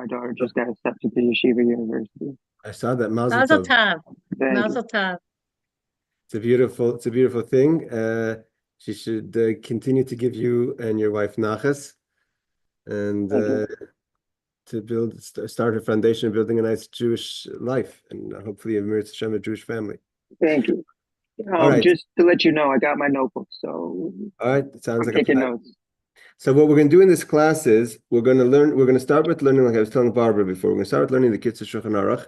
daughter just got accepted to Yeshiva University. I saw that. Mazel Mazel tov. tov. Thank you. Mazel tov. It's a beautiful thing. She should continue to give you and your wife nachas, and to start her foundation of building a nice Jewish life, and hopefully a Meretz Hashem, a Jewish family. Thank you. All right. Just to let you know, I got my notebook, so All right. It sounds I'm like a taking plan. notes. So what we're going to do in this class is we're going to start with learning, like I was telling Barbara before, we're going to start with learning the Kitzur Shulchan Aruch.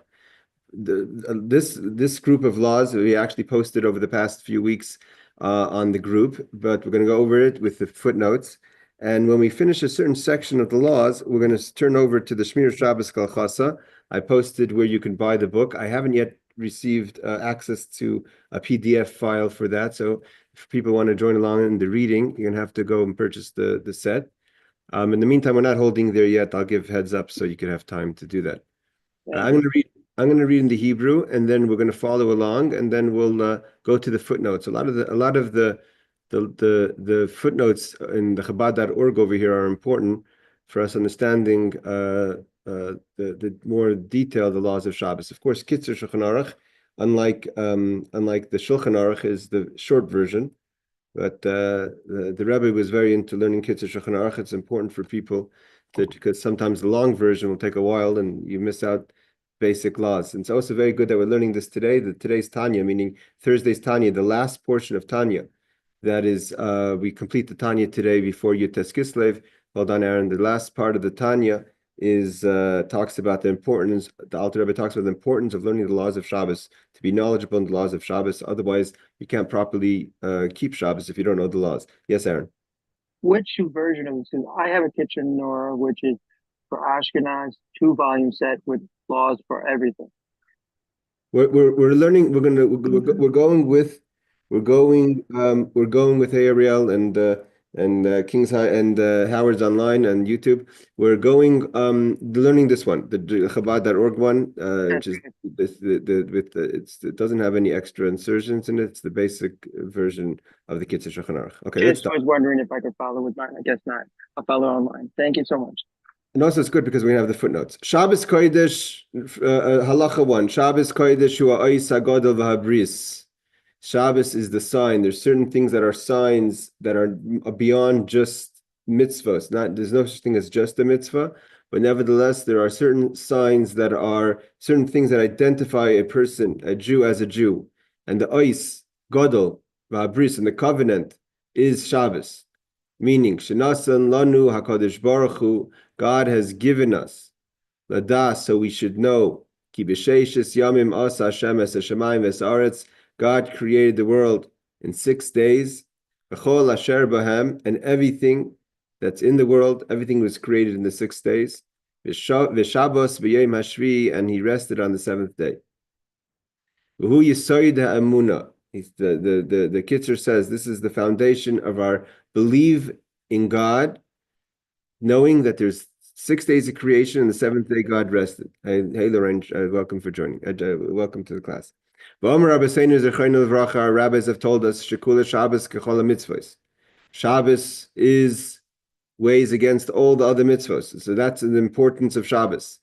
This group of laws we actually posted over the past few weeks on the group, but we're going to go over it with the footnotes. And when we finish a certain section of the laws, we're going to turn over to the Shemirath Shabbos Kehilchathah. I posted where you can buy the book. I haven't yet received access to a PDF file for that. So if people want to join along in the reading, you're going to have to go and purchase the set. In the meantime, we're not holding there yet. I'll give heads up so you can have time to do that. I'm going to read in the Hebrew, and then we're going to follow along, and then we'll go to the footnotes. A lot of the footnotes in the Chabad.org over here are important for us understanding the more detailed the laws of Shabbos. Of course, Kitzur Shulchan Aruch, unlike the Shulchan Aruch, is the short version. But the Rebbe was very into learning Kitzur Shulchan Aruch. It's important for people because sometimes the long version will take a while and you miss out basic laws. And it's also very good that we're learning this today. Today's Tanya, meaning Thursday's Tanya, the last portion of Tanya. That is, we complete the Tanya today before Yutes Kislev. Well done, Aaron. The last part of the Tanya is talks about the importance. The Alter Rebbe talks about the importance of learning the laws of Shabbos, to be knowledgeable in the laws of Shabbos. Otherwise, you can't properly keep Shabbos if you don't know the laws. Yes, Aaron. Which version of this? I have a Kitchen Nora, which is for Ashkenaz, 2-volume set with laws for everything. We're learning. We're going with Ariel and King's High and Howard's online and YouTube. We're going learning this one, the Chabad.org one, which is it doesn't have any extra insertions in it. It's the basic version of the Kitzur Shulchan Aruch. Okay, just was wondering if I could follow with mine. I guess not. I'll follow online. Thank you so much. And also, it's good because we have the footnotes. Shabbos Kodesh, Halacha 1. Shabbos Kodesh Hu Ha'os HaGadol V'Habris. Shabbos is the sign. There's certain things that are signs that are beyond just mitzvahs. There's no such thing as just a mitzvah, but nevertheless, there are certain signs that are certain things that identify a person, a Jew, as a Jew. And the Ha'os Gadol V'Habris, and the covenant is Shabbos, meaning Shenasan Lanu HaKadosh Baruch Hu. God has given us Ladas, so we should know. Ki b'sheishes yamim asa Hashem es hashamayim es haaretz. God created the world in 6 days. V'chol asher bahem, and everything that's in the world, everything was created in the 6 days. V'shabos v'yom hashvi, and He rested on the 7th day. V'hu yisoid ha'emunah. The Kitzur says this is the foundation of our belief in God, knowing that there's 6 days of creation and the 7th day God rested. Hey Lorraine, welcome for joining. Welcome to the class. Our rabbis have told us Shekula Shabbos Kechol mitzvos. Shabbos weighs against all the other mitzvos. So that's the importance of Shabbos.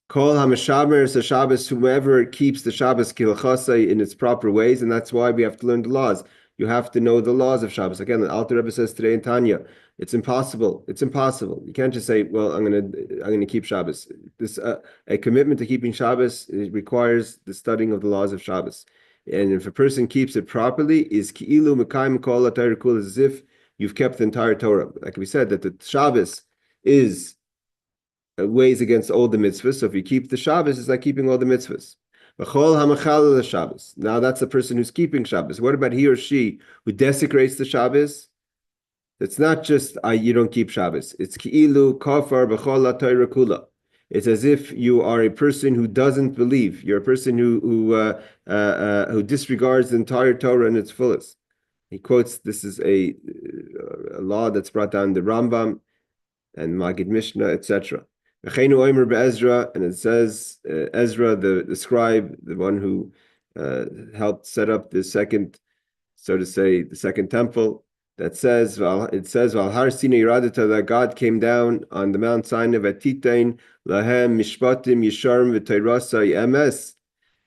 Kol HaMeshamer is a Shabbos, whoever keeps the Shabbos Kehilchathah in its proper ways, and that's why we have to learn the laws. You have to know the laws of Shabbos. Again, the Alter Rebbe says today in Tanya, it's impossible. It's impossible. You can't just say, "Well, I'm gonna keep Shabbos." This a commitment to keeping Shabbos requires the studying of the laws of Shabbos. And if a person keeps it properly, is ki'ilu mekayim kol ha'Torah kula, as if you've kept the entire Torah. Like we said, that the Shabbos is weighs against all the mitzvahs. So if you keep the Shabbos, it's like keeping all the mitzvahs. Now that's the person who's keeping Shabbos. What about he or she who desecrates the Shabbos? It's not just you don't keep Shabbos. It's ki'ilu kafar b'chol ha'Torah kula. It's as if you are a person who doesn't believe. You're a person who disregards the entire Torah in its fullest. He quotes, this is a law that's brought down the Rambam and Magid Mishnah, etc. And it says Ezra, the scribe, the one who helped set up the second, so to say, the second temple, that says, it says, Har Sinai Yeradata, that God came down on the Mount Sinai, Vatitain, Lahem, Mishpatim, Yisharim, V'Tayrasa, Emes,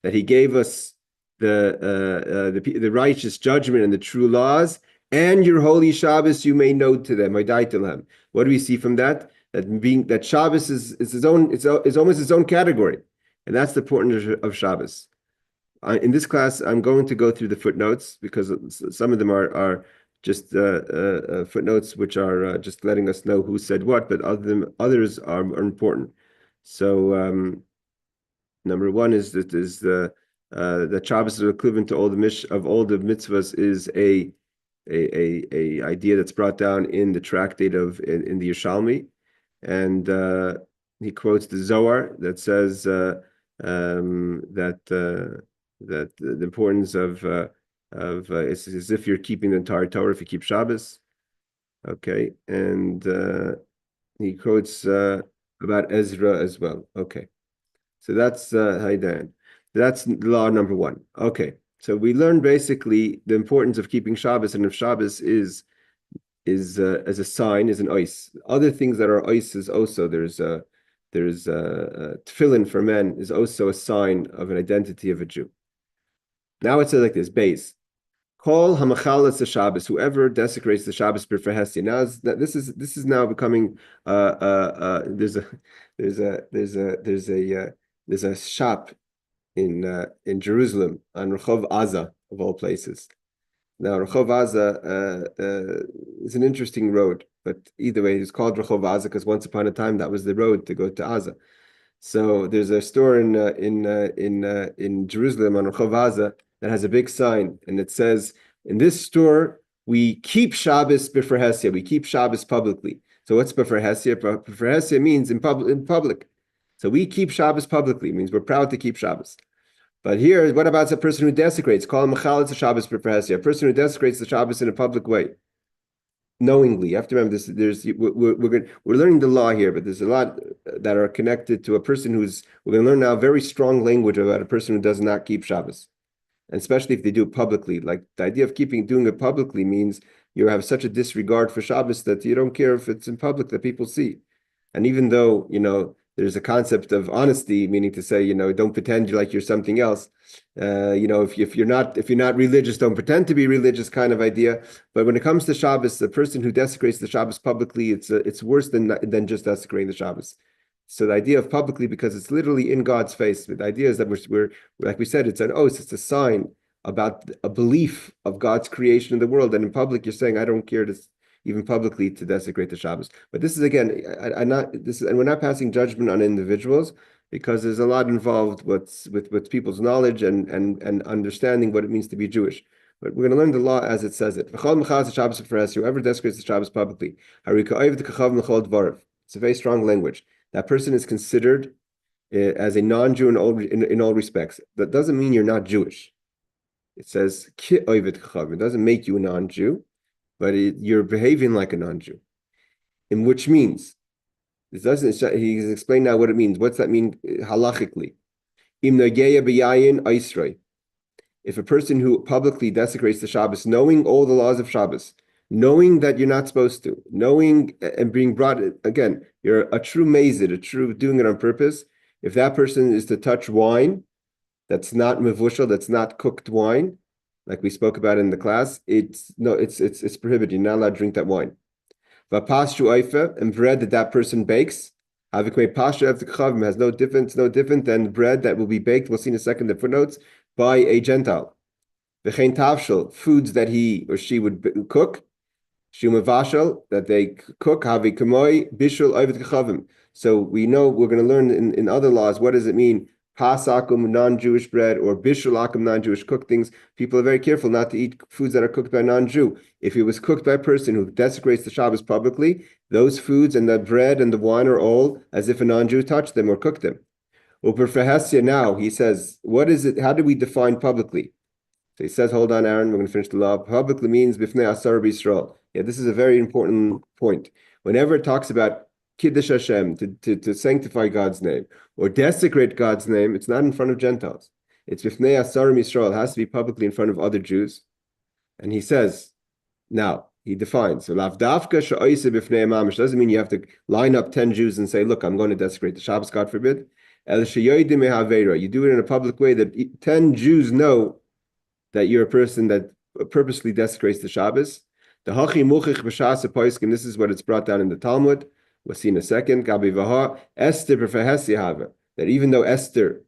that He gave us the righteous judgment and the true laws, and your holy Shabbos you may know to them. What do we see from that? That Shabbos is its own, it's almost its own category, and that's the importance of Shabbos. In this class, I'm going to go through the footnotes because some of them are just footnotes which are just letting us know who said what, but others are important. So number one is that Shabbos is equivalent to all the mitzvahs is a idea that's brought down in the tractate in the Yerushalmi, and he quotes the Zohar that says that the importance of it's as if you're keeping the entire Torah if you keep Shabbos. Okay, and he quotes about Ezra as well. Okay, so that's Haidan. That's law number one. Okay, so we learned basically the importance of keeping Shabbos, and if Shabbos is as a sign, is an ois. Other things that are oises also, there's tefillin for men is also a sign of an identity of a Jew. Now it says like this: Beis, Kol hamachalas the Shabbos, whoever desecrates the Shabbos b'frehesya. Now this is now becoming there's a shop in Jerusalem on Rehov Aza of all places. Now Rehov Aza is an interesting road, but either way, it's called Rehov Aza because once upon a time that was the road to go to Aza. So there's a store in Jerusalem on Rehov Aza that has a big sign, and it says, in this store, we keep Shabbos b'frehesya. We keep Shabbos publicly. So what's b'frehesya? B'frehesya means in public. So we keep Shabbos publicly. It means we're proud to keep Shabbos. But here, what about a person who desecrates? Call him machalitz Shabbos b'frehesya. A person who desecrates the Shabbos in a public way, knowingly. You have to remember this. We're learning the law here, but there's a lot that are connected to a person we're going to learn now very strong language about a person who does not keep Shabbos. And especially if they do it publicly. Like the idea of doing it publicly means you have such a disregard for Shabbos that you don't care if it's in public that people see. And even though, there's a concept of honesty, meaning to say, don't pretend like you're something else. If you're not religious, don't pretend to be religious kind of idea. But when it comes to Shabbos, the person who desecrates the Shabbos publicly, it's worse than just desecrating the Shabbos. So the idea of publicly, because it's literally in God's face. But the idea is that we're like we said, it's an oath, it's a sign about a belief of God's creation in the world. And in public, you're saying, I don't care to even publicly to desecrate the Shabbos. But this is again, and we're not passing judgment on individuals because there's a lot involved with people's knowledge and understanding what it means to be Jewish. But we're going to learn the law as it says it. Whoever desecrates the Shabbos publicly, it's a very strong language. That person is considered as a non-Jew in all respects. That doesn't mean you're not Jewish. It says it doesn't make you a non-Jew, but you're behaving like a non-Jew. In which means, he's explained now what it means. What's that mean halachically? If a person who publicly desecrates the Shabbos, knowing all the laws of Shabbos, knowing that you're not supposed to, knowing and being brought, again, you're a true mazid, a true doing it on purpose. If that person is to touch wine, that's not mevushal, that's not cooked wine, like we spoke about in the class, it's prohibited. You're not allowed to drink that wine. Vapashu oifa, and bread that person bakes, has no different than bread that will be baked. We'll see in a second the footnotes by a Gentile. V'chein tavshel, foods that he or she would cook. Shumavashal, that they cook, havi kamoi, bishul oivet kachavim. So we know we're going to learn in other laws, what does it mean? Pasakum, non-Jewish bread, or bishulakum, non-Jewish cooked things. People are very careful not to eat foods that are cooked by non-Jew. If it was cooked by a person who desecrates the Shabbos publicly, those foods and the bread and the wine are all as if a non-Jew touched them or cooked them. Now, he says, what is it? How do we define publicly? So he says, hold on, Aaron, we're going to finish the law. Publicly means bifnei asar b'Yisrael. Yeah, this is a very important point. Whenever it talks about Kiddush Hashem, to sanctify God's name, or desecrate God's name, it's not in front of Gentiles. It's bifnei asar b'Yisrael. It has to be publicly in front of other Jews. And he says, now, he defines. So lavdafka sha'oise b'fnei mamish doesn't mean you have to line up 10 Jews and say, look, I'm going to desecrate the Shabbos, God forbid. El sheyoidim mehavera. You do it in a public way that 10 Jews know that you're a person that purposely desecrates the Shabbos. The hachi muchich b'shas poiskim. This is what it's brought down in the Talmud. We'll see in a second. Gabi vaha Esther b'fehesi hava. That even though Esther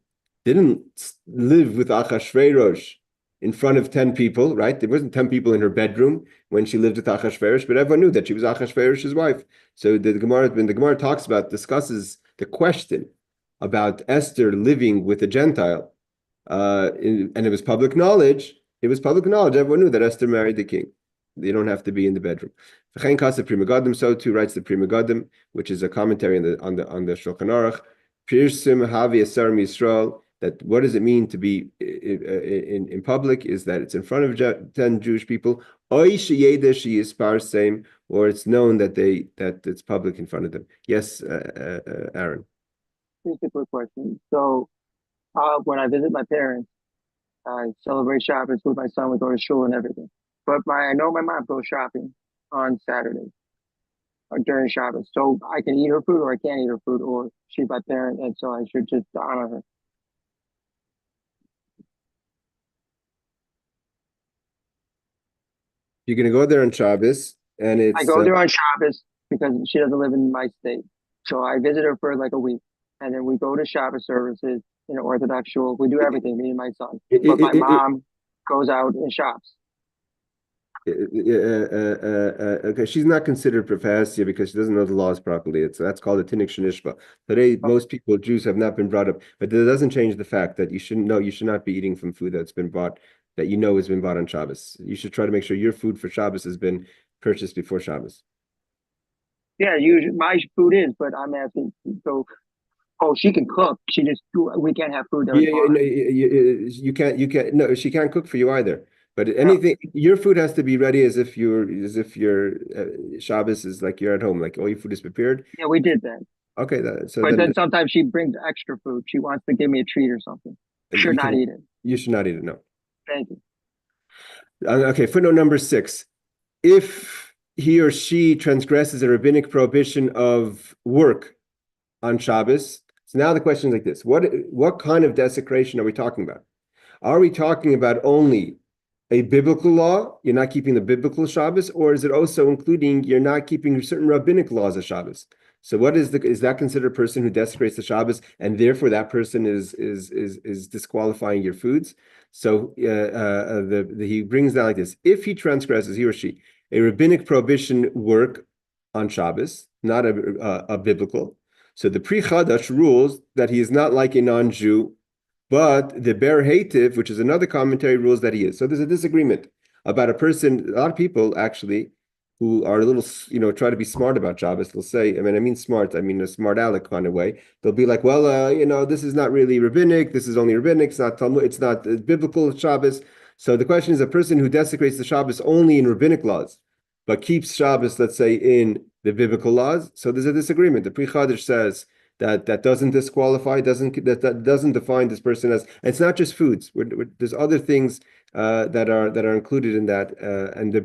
didn't live with Achashverosh in front of 10 people, right? There wasn't 10 people in her bedroom when she lived with Achashverosh, but everyone knew that she was Achashverosh's wife. So the Gemara, when the Gemara discusses the question about Esther living with a Gentile, and it was public knowledge. It was public knowledge. Everyone knew that Esther married the king. They don't have to be in the bedroom. So too writes the Pri Megadim, which is a commentary on the Shulchan Aruch. Pirsim Havi Asar Yisrael. That what does it mean to be in public? Is that it's in front of 10 Jewish people, or it's known that it's public in front of them. Yes, Aaron. Just a quick question. So, when I visit my parents, I celebrate Shabbos with my son. We go to shul and everything. But I know my mom goes shopping on Saturday or during Shabbos. So I can eat her food or I can't eat her food, or she's my parent, and so I should just honor her. You're going to go there on Shabbos, and I it's go there on Shabbos because she doesn't live in my state. So I visit her for like a week, and then we go to Shabbos services in an Orthodox shul. We do everything, me and my son. But my mom goes out and shops. Okay, she's not considered professia because she doesn't know the laws properly. That's called a tinik shenishba. Today, most people, Jews, have not been brought up, but that doesn't change the fact that you should not be eating from food that's been bought, that you know has been bought on Shabbos. You should try to make sure your food for Shabbos has been purchased before Shabbos. Yeah, usually my food is, but I'm asking. So, oh, she can cook. We can't have food. You can't. No, she can't cook for you either. But anything, your food has to be ready as if your Shabbos is like you're at home, like all your food is prepared. Yeah, we did that. Okay, but then sometimes she brings extra food. She wants to give me a treat or something. Should not eat it. You should not eat it. No. Thank you. Okay, footnote number 6. If he or she transgresses a rabbinic prohibition of work on Shabbos, so now the question is like this: what kind of desecration are we talking about? Are we talking about only a biblical law, you're not keeping the biblical Shabbos, or is it also including you're not keeping certain rabbinic laws of Shabbos? So is that considered a person who desecrates the Shabbos, and therefore that person is disqualifying your foods? So he brings down like this: if he transgresses, he or she, a rabbinic prohibition work on Shabbos, not a biblical. So the Pri Chadash rules that he is not like a non-Jew. But the Ber Hativ, which is another commentary, rules that he is. So there's a disagreement about a person. A lot of people actually who are a little, try to be smart about Shabbos. They'll say, I mean smart, I mean a smart aleck kind of way. They'll be like, well, this is not really rabbinic. This is only rabbinic. It's not Talmud. It's not biblical Shabbos. So the question is, a person who desecrates the Shabbos only in rabbinic laws, but keeps Shabbos, let's say, in the biblical laws. So there's a disagreement. The Pri Chadash says that doesn't disqualify, that doesn't define this person as. And it's not just foods. There's other things that are included in that. And the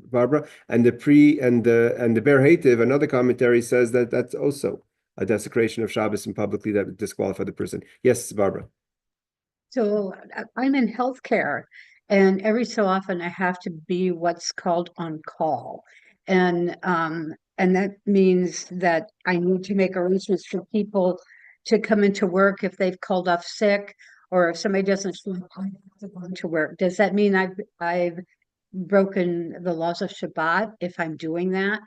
Barbara, and the Ber Hativ, another commentary says that that's also a desecration of Shabbos and publicly that would disqualify the person. Yes, Barbara. So I'm in healthcare, and every so often I have to be what's called on call, and that means that I need to make arrangements for people to come into work if they've called off sick, or if somebody doesn't show up, I have to go into work. Does that mean I've broken the laws of Shabbat if I'm doing that?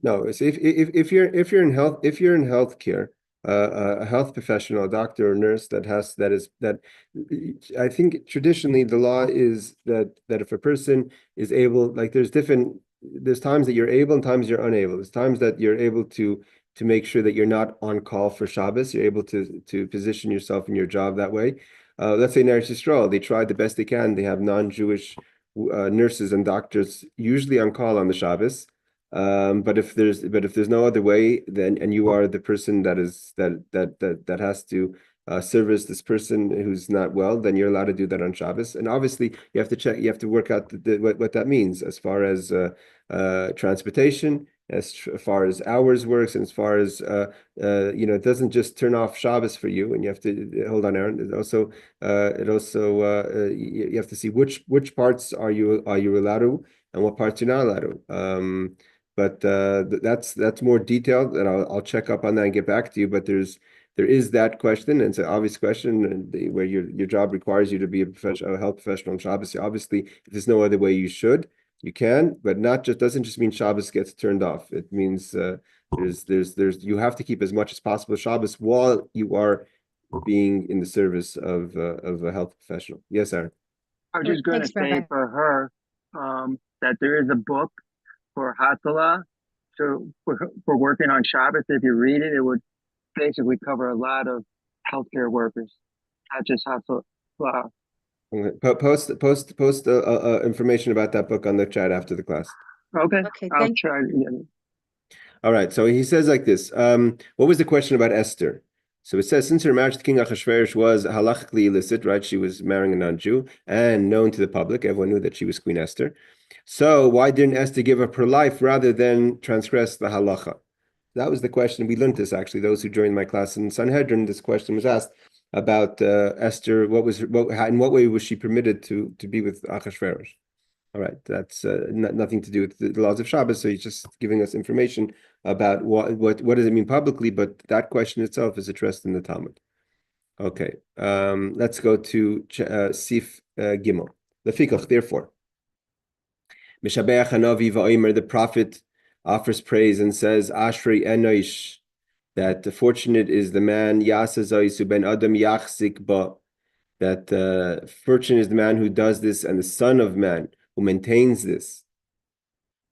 No. So if you're in healthcare, a health professional, a doctor or nurse I think traditionally the law is that if a person is able, like there's times that you're able and times you're unable. There's times that you're able to make sure that you're not on call for Shabbos. You're able to position yourself in your job that way. Let's say in Eretz Yisrael, they tried the best they can. They have non-Jewish nurses and doctors usually on call on the Shabbos. But if there's no other way, then and you are the person that has to service this person who's not well, then you're allowed to do that on Shabbos. And obviously, you have to check, you have to work out what that means as far as transportation, as far as hours works, and as far as it doesn't just turn off Shabbos for you, and you have to hold on, Aaron. You have to see which parts are you allowed to, and what parts you're not allowed to. But that's more detailed, and I'll check up on that and get back to you. But there is that question, and it's an obvious question, where your job requires you to be a health professional on Shabbos. Obviously, if there's no other way, you can, but doesn't just mean Shabbos gets turned off. It means you have to keep as much as possible Shabbos while you are being in the service of a health professional. Yes, Aaron. I was just going to say for her that there is a book for Hatzalah, so for working on Shabbos. If you read it, it would basically cover a lot of healthcare workers, not just Hatzalah. Post information about that book on the chat after the class. Okay, I'll try. All right, so he says like this. What was the question about Esther? So it says, since her marriage to King Achashverosh was halachically illicit, right? She was marrying a non-Jew and known to the public. Everyone knew that she was Queen Esther. So why didn't Esther give up her life rather than transgress the halacha? That was the question. We learned this, actually. Those who joined my class in Sanhedrin, this question was asked about Esther. In what way was she permitted to be with Achashverosh? All right, that's nothing to do with the laws of Shabbos. So he's just giving us information about what does it mean publicly, but that question itself is addressed in the Talmud. Okay, let's go to Sif Gimel. Lefikach, therefore, Mishabeach Hanavi va'omer, the prophet offers praise and says, Ashrei Enosh, that fortunate is the man, Yasa Zaisu ben Adam Yachzik ba, that fortunate is the man who does this, and the son of man who maintains this.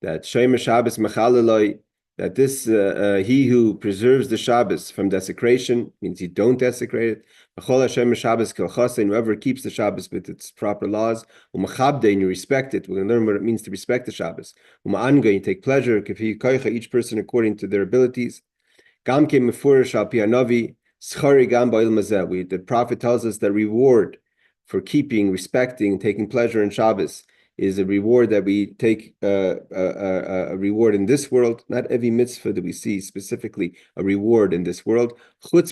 That Shomer Shabbos Machalaloi, that this he who preserves the Shabbos from desecration, means you don't desecrate it. And whoever keeps the Shabbos with its proper laws, and you respect it. We're going to learn what it means to respect the Shabbos. You take pleasure, each person according to their abilities. The prophet tells us that reward for keeping, respecting, taking pleasure in Shabbos is a reward that we take a reward in this world. Not every mitzvah that we see specifically a reward in this world. And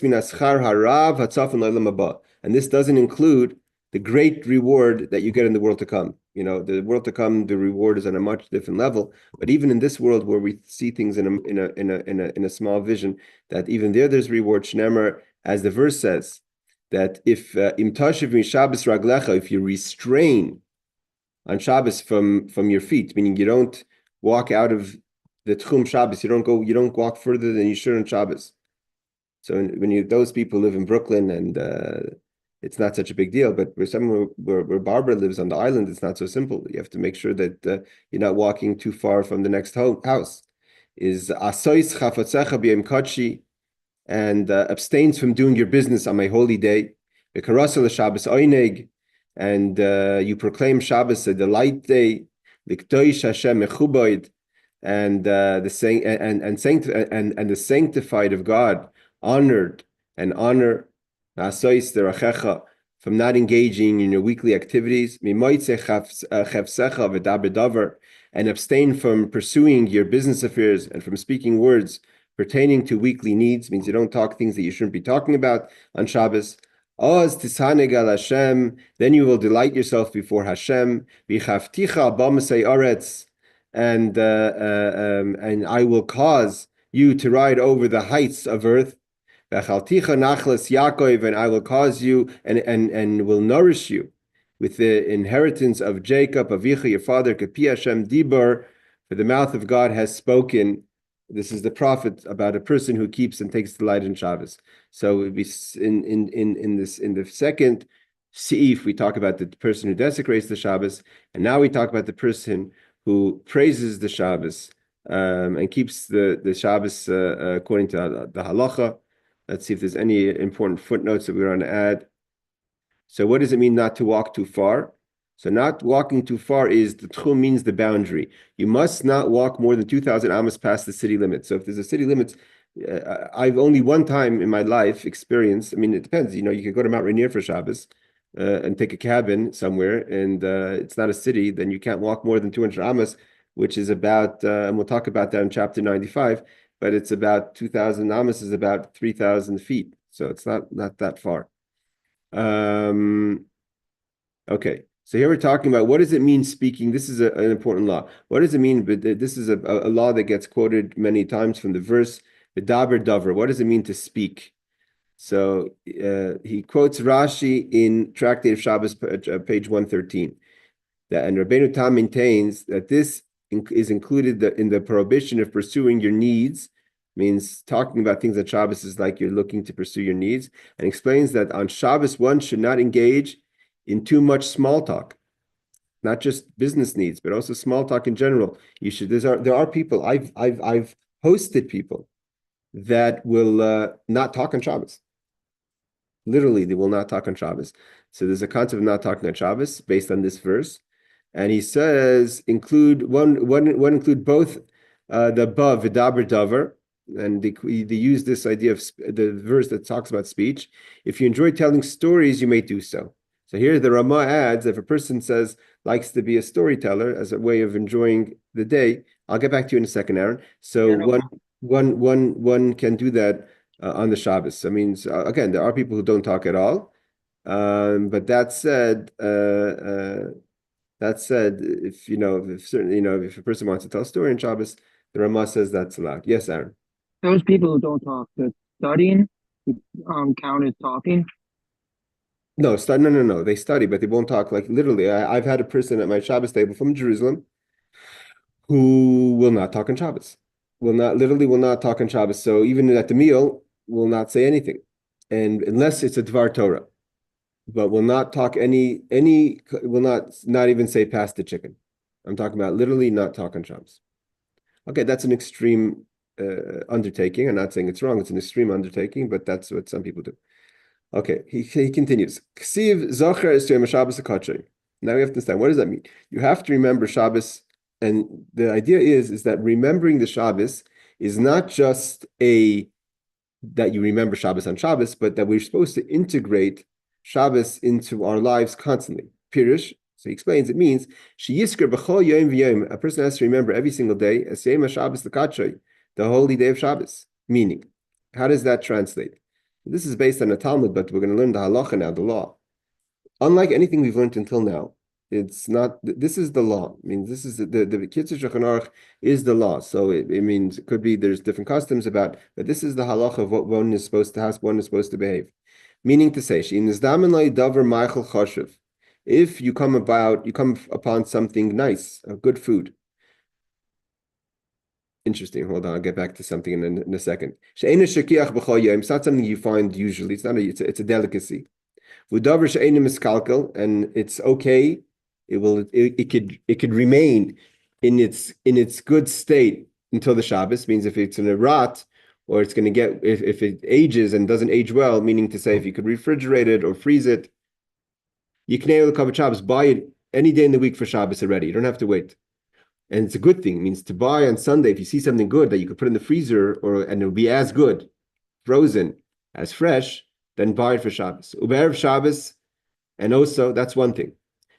this doesn't include the great reward that you get in the world to come. The world to come, the reward is on a much different level. But even in this world, where we see things in a small vision, that even there's reward. Shnemer, as the verse says, that if if you restrain on Shabbos from your feet, meaning you don't walk out of the Tchum Shabbos, you don't walk further than you should on Shabbos. So when those people live in Brooklyn, and it's not such a big deal, but where Barbara lives on the island, it's not so simple. You have to make sure that you're not walking too far from the next house. Is asois chafatzecha b'yom kodshi, and abstains from doing your business on my holy day. V'karasa l'Shabbos oineg, and you proclaim Shabbos a delight day, l'kdoish Hashem mechuboid, and the sanctified of God, honored and honor, asois derachecha, from not engaging in your weekly activities, mimoitze chefsecha v'daber davar, and abstain from pursuing your business affairs and from speaking words pertaining to weekly needs, means you don't talk things that you shouldn't be talking about on Shabbos. Oz tishaneg al Hashem, then you will delight yourself before Hashem. V'chavticha b'masei aretz, and I will cause you to ride over the heights of earth. V'chalticha nachlas Yaakov, and I will cause you and will nourish you with the inheritance of Jacob, Avicha, your father. Kapi Hashem dibur, for the mouth of God has spoken. This is the prophet about a person who keeps and takes delight in Shabbos. So in the second seif, we talk about the person who desecrates the Shabbos, and now we talk about the person who praises the Shabbos and keeps the Shabbos according to the halacha. Let's see if there's any important footnotes that we want to add. So what does it mean not to walk too far? So not walking too far is, the tchum means the boundary. You must not walk more than 2,000 amos past the city limits. So if there's a city limits I've only one time in my life experienced. I mean, it depends. You could go to Mount Rainier for Shabbos and take a cabin somewhere, and it's not a city. Then you can't walk more than 200 amas, which is about. And we'll talk about that in chapter 95. But it's about 2,000 amas is about 3,000 feet, so it's not that far. Okay. So here we're talking about what does it mean speaking? This is an important law. What does it mean? But this is a law that gets quoted many times from the verse, "V'daber davar." What does it mean to speak? So he quotes Rashi in Tractate of Shabbos, page 113. And Rabbeinu Tam maintains that this is included in the prohibition of pursuing your needs, means talking about things on Shabbos is like you're looking to pursue your needs, and explains that on Shabbos one should not engage in too much small talk, not just business needs, but also small talk in general. There are people I've hosted people that will not talk on Shabbos. Literally, they will not talk on Shabbos. So there's a concept of not talking on Shabbos based on this verse, and he says include include both the above v'daber davar, and they use this idea of the verse that talks about speech. If you enjoy telling stories, you may do so. So here the Ramah adds, if a person likes to be a storyteller as a way of enjoying the day, I'll get back to you in a second, Aaron. So one can do that on the Shabbos. I mean, again, there are people who don't talk at all. But that said, if a person wants to tell a story on Shabbos, the Ramah says that's allowed. Yes, Aaron. Those people who don't talk, the studying, count as talking. No, no. They study, but they won't talk. Like literally, I've had a person at my Shabbos table from Jerusalem who will not talk on Shabbos. Will not talk on Shabbos. So even at the meal, will not say anything, and unless it's a Dvar Torah, but will not talk will not even say pass the chicken. I'm talking about literally not talk on Shabbos. Okay, that's an extreme undertaking. I'm not saying it's wrong. It's an extreme undertaking, but that's what some people do. Okay, he continues. Ksiv zocher es Shabbos HaKadshay. Now we have to understand, what does that mean? You have to remember Shabbos, and the idea is that remembering the Shabbos is not just that you remember Shabbos on Shabbos, but that we're supposed to integrate Shabbos into our lives constantly. Pirish, so he explains, it means a person has to remember every single day as Shabbos the holy day of Shabbos. Meaning, how does that translate? This is based on a Talmud, but we're going to learn the halacha now, the law. Unlike anything we've learned until now, it's not. This is the law. I mean, this is the Kitzur Shulchan Aruch is the law. So it means it could be there's different customs about, but this is the halacha of what one is supposed to have, one is supposed to behave. Meaning to say, if you come upon something nice, a good food. Interesting. Hold on, I'll get back to something in a second. It's not something you find usually. It's a delicacy. And it's okay. It could remain in its good state until the Shabbos. Means if it's in a rot, or it's going to get if it ages and doesn't age well, meaning to say if you could refrigerate it or freeze it, you can Shabbos, buy it any day in the week for Shabbos already. You don't have to wait. And it's a good thing. It means to buy on Sunday, if you see something good that you could put in the freezer and it'll be as good, frozen, as fresh, then buy it for Shabbos. Uber Shabbos, and also that's one thing.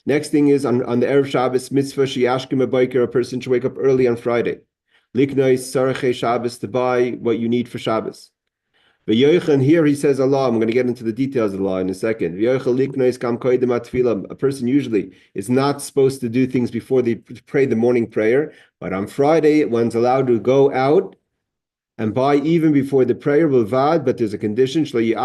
Next thing is on the Erev Shabbos, mitzvah sheyashkim a person should wake up early on Friday. Liknois sarachei Shabbos, to buy what you need for Shabbos. V'yoichan, here he says Allah. I'm going to get into the details of the law in a second. A person usually is not supposed to do things before they pray the morning prayer, but on Friday one's allowed to go out and buy even before the prayer will vad, but there's a condition. You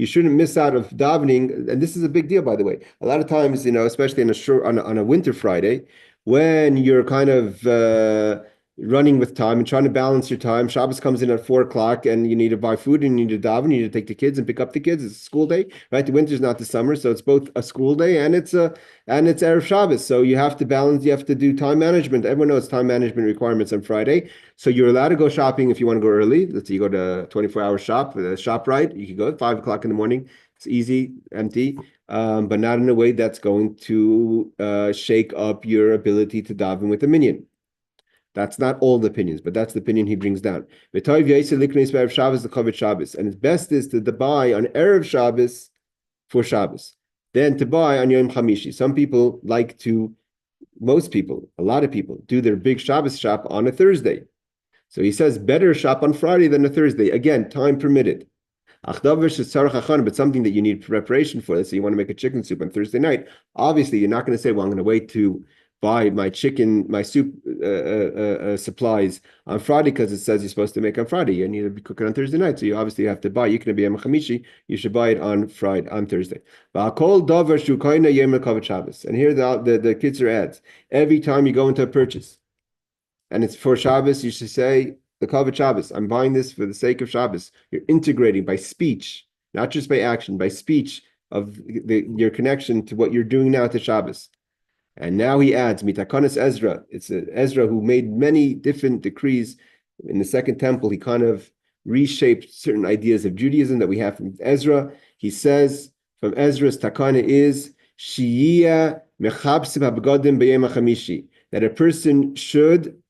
shouldn't miss out of davening, and this is a big deal, by the way. A lot of times, especially on a winter Friday, when you're kind of running with time and trying to balance your time. Shabbos comes in at 4:00 and you need to buy food and you need to daven, you need to take the kids and pick up the kids. It's a school day, right? The winter's not the summer, so it's both a school day and it's Erev Shabbos. So you have to balance, you have to do time management. Everyone knows time management requirements on Friday. So you're allowed to go shopping if you want to go early. Let's say you go to 24-hour shop, ShopRite, you can go at 5:00 in the morning. It's easy, empty. But not in a way that's going to shake up your ability to daven with a minyan. That's not all the opinions, but that's the opinion he brings down. And its best is to buy on Erev Shabbos for Shabbos, then to buy on Yom Chamishi. Most people, a lot of people, do their big Shabbos shop on a Thursday. So he says better shop on Friday than a Thursday. Again, time permitted. But something that you need preparation for. Let's say you want to make a chicken soup on Thursday night. Obviously, you're not going to say, well, I'm going to wait to buy my soup supplies on Friday because it says you're supposed to make on Friday. You need to be cooking on Thursday night. So you obviously have to buy. You can be a Chamishi. You should buy it on Thursday. And here the Kitzur adds, every time you go into a purchase, and it's for Shabbos, you should say, the Kavod Shabbos, I'm buying this for the sake of Shabbos. You're integrating by speech, not just by action, by speech of your connection to what you're doing now to Shabbos. And now he adds, Mitakonis Ezra. It's Ezra who made many different decrees. In the Second Temple, he kind of reshaped certain ideas of Judaism that we have from Ezra. He says, from Ezra's Takana is, Shiyya mechabsim habegodim b'yom hachamishi, that a person should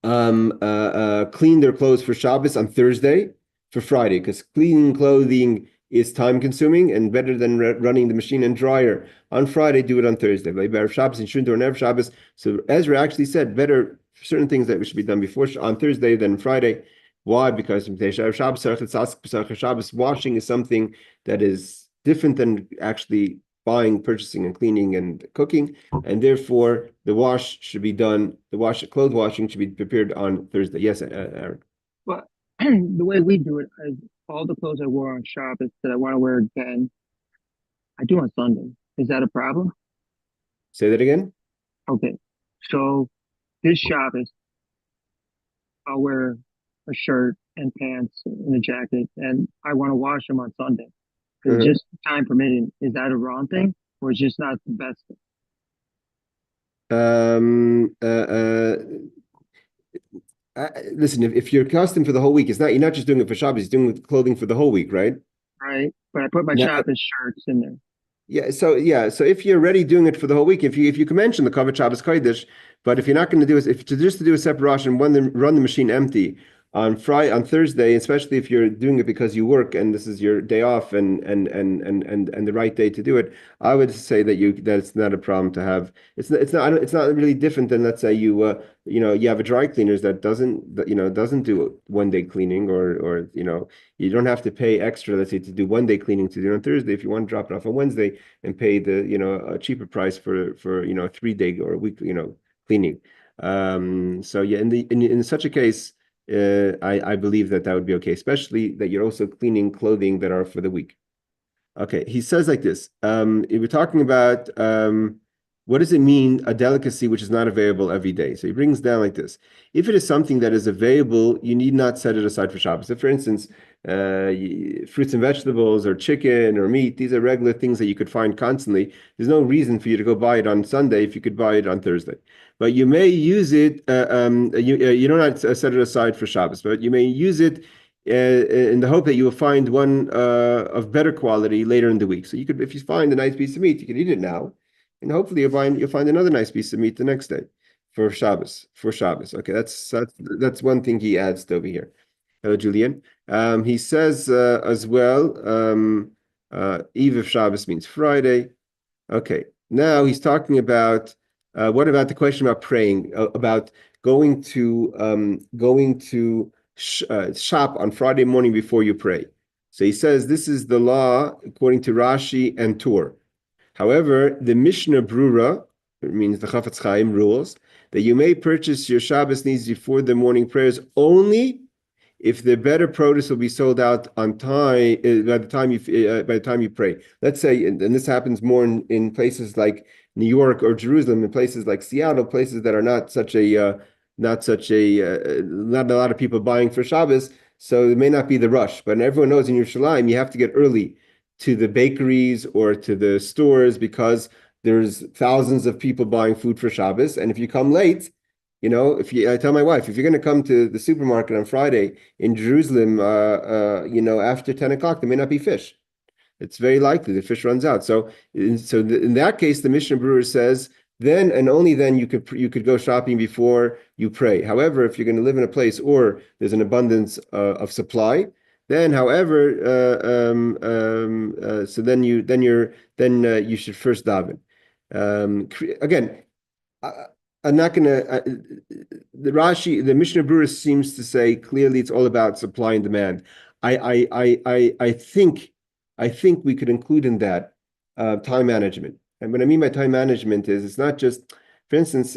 clean their clothes for Shabbos on Thursday for Friday, because cleaning clothing is time consuming and better than running the machine and dryer on Friday. Do it on Thursday. Shabbos and shouldn't do it on Shabbos. So Ezra actually said better certain things that should be done before on Thursday than Friday. Why? Because Shabbos washing is something that is different than actually buying, purchasing, and cleaning and cooking, and therefore the clothes washing should be prepared on Thursday. Yes, Aaron. Well, the way we do it is all the clothes I wore on Shabbos that I want to wear again, I do on Sunday. Is that a problem? Say that again. Okay, so this Shabbos, I'll wear a shirt and pants and a jacket, and I want to wash them on Sunday. Because just time permitting, is that a wrong thing, or is just not the best thing? Listen, if you're accustomed for the whole week, you're not just doing it for Shabbos, you're doing clothing for the whole week, right? Right, but I put my Shabbos shirts in there. So if you're already doing it for the whole week, if you can mention the Kavod Shabbos Kodesh, but if you're not going to do it, if to do a separate Rosh and run the machine empty on Thursday, especially if you're doing it because you work and this is your day off and the right day to do it, I would say that it's not a problem to have. It's not really different than, let's say you have a dry cleaners that doesn't do 1 day cleaning, or you don't have to pay extra, let's say, to do 1 day cleaning to do it on Thursday. If you want to drop it off on Wednesday and pay the a cheaper price for 3 day or a week cleaning. So yeah, in such a case, I believe that would be okay, especially that you're also cleaning clothing that are for the week. Okay, he says like this. We're talking about what does it mean, a delicacy which is not available every day? So he brings down like this. If it is something that is available, you need not set it aside for Shabbos. If, for instance, fruits and vegetables or chicken or meat, these are regular things that you could find constantly. There's no reason for you to go buy it on Sunday if you could buy it on Thursday. But you may use it, you don't set it aside for Shabbos, but you may use it in the hope that you will find one of better quality later in the week. So if you find a nice piece of meat, you can eat it now. And hopefully you'll find another nice piece of meat the next day for Shabbos. Okay, that's one thing he adds to over here. Hello, Julian. He says as well, Eve of Shabbos means Friday. Okay, now he's talking about what about the question about praying, about going to shop on Friday morning before you pray. So he says this is the law according to Rashi and Tur. However, the Mishnah Brura, it means the Chafetz Chaim, rules that you may purchase your Shabbos needs before the morning prayers only if the better produce will be sold out on time by the time you pray. Let's say, and this happens more in places like New York or Jerusalem, in places like Seattle, places that are not a lot of people buying for Shabbos, so it may not be the rush. But everyone knows in Yerushalayim you have to get early to the bakeries or to the stores because there's thousands of people buying food for Shabbos. And if you come late, I tell my wife, if you're going to come to the supermarket on Friday in Jerusalem, after 10 o'clock, there may not be fish. It's very likely the fish runs out. So in that case, the Mishnah Brewer says then and only then you could go shopping before you pray. However, if you're going to live in a place or there's an abundance of supply, then so then you should first daven. Again, I'm not going to. The Mishnah Berurah seems to say clearly it's all about supply and demand. I think we could include in that time management. And what I mean by time management is it's not just, for instance,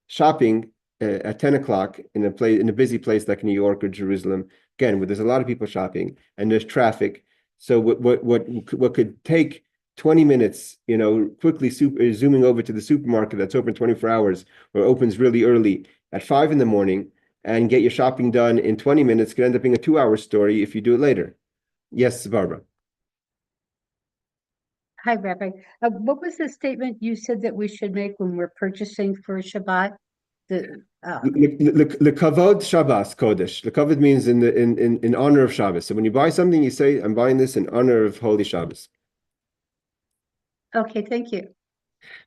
shopping at 10 o'clock in a busy place like New York or Jerusalem. Again, where there's a lot of people shopping and there's traffic. So what could take 20 minutes, quickly zooming over to the supermarket that's open 24 hours or opens really early at 5 in the morning and get your shopping done in 20 minutes could end up being a 2-hour story if you do it later. Yes, Barbara. Hi, Rabbi. What was the statement you said that we should make when we're purchasing for Shabbat? Lekavod Shabbos Kodesh. Lekavod means in honor of Shabbos. So when you buy something, you say, "I'm buying this in honor of Holy Shabbos." Okay, thank you.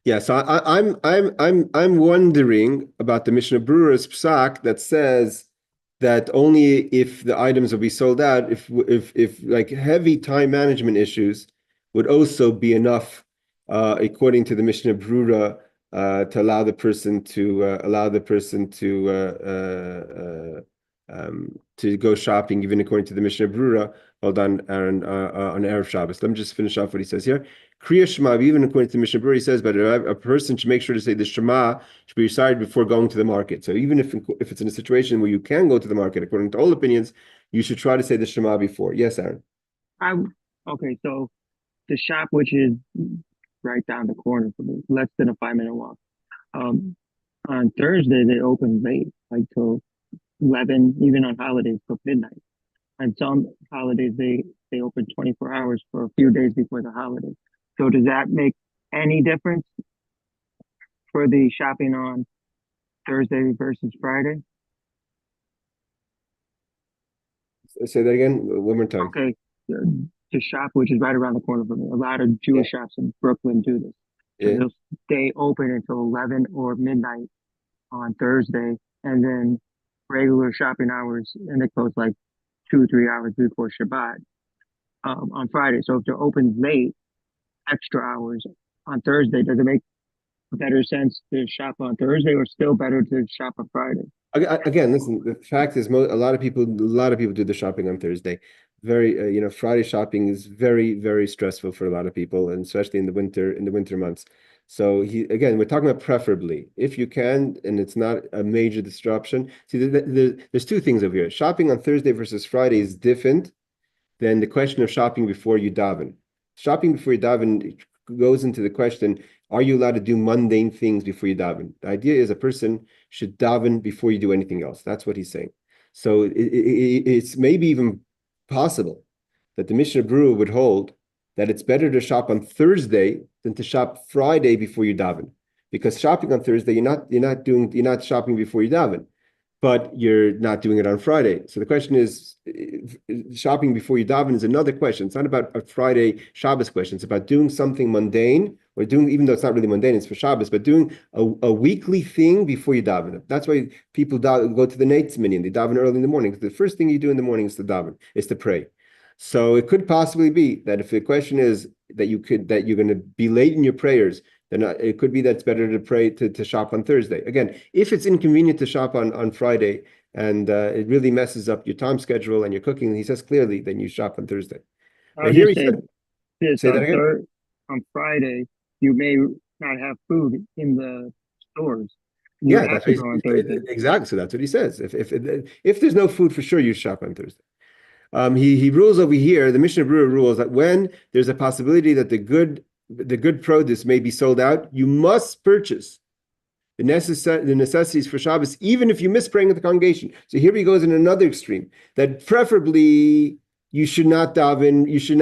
Yeah, so I'm wondering about the Mishnah Berurah's psak that says that only if the items will be sold out, if like heavy time management issues would also be enough, according to the Mishnah Berurah, to allow the person to go shopping, even according to the Mishnah Berurah. Hold on Erev Shabbos. Let me just finish off what he says here. Kriya Shema, even according to the Mishnah Berurah, he says, but a person should make sure to say the Shema should be recited before going to the market. So even if it's in a situation where you can go to the market, according to all opinions, you should try to say the Shema before. Yes, Aaron. Okay, so the shop, which is right down the corner from me, less than a 5-minute walk. On Thursday they open late, like till 11, even on holidays till midnight. And some holidays they open 24 hours for a few days before the holiday. So does that make any difference for the shopping on Thursday versus Friday? Say that again, one more time. Okay, the shop, which is right around the corner from me, a lot of Jewish shops in Brooklyn do this. So they'll stay open until 11 or midnight on Thursday, and then regular shopping hours, and they close like 2-3 hours before Shabbat on Friday. So if they're open late, extra hours on Thursday, does it make better sense to shop on Thursday, or still better to shop on Friday? Again, listen, the fact is, a lot of people do the shopping on Thursday. Very, Friday shopping is very, very stressful for a lot of people, and especially in the winter months. So again, we're talking about preferably, if you can, and it's not a major disruption. See, there's two things over here. Shopping on Thursday versus Friday is different than the question of shopping before you daven. Shopping before you daven goes into the question, are you allowed to do mundane things before you daven? The idea is a person should daven before you do anything else. That's what he's saying. So it's maybe even possible that the Mishnah Berurah would hold that it's better to shop on Thursday than to shop Friday before you daven, because shopping on Thursday you're not shopping before you daven, but you're not doing it on Friday. So the question is, shopping before you daven is another question. It's not about a Friday Shabbos question. It's about doing something mundane, or doing, even though it's not really mundane, it's for Shabbos, but doing a weekly thing before you daven. That's why people go to the Nate's minyan. They daven early in the morning. The first thing you do in the morning is to daven, is to pray. So it could possibly be that if the question is that you're going to be late in your prayers, then it could be that it's better to pray to shop on Thursday. Again, if it's inconvenient to shop on Friday and it really messes up your time schedule and your cooking, he says clearly, then you shop on Thursday. But here he said, say that again. On Friday, you may not have food in the stores. Yeah, that's what on Thursday. Exactly. So that's what he says. If there's no food, for sure you shop on Thursday. He rules over here. The Mishnah Berurah rules that when there's a possibility that the good produce may be sold out, you must purchase the necessities for Shabbos, even if you miss praying at the congregation. So here he goes in another extreme, that preferably you should not daven. You should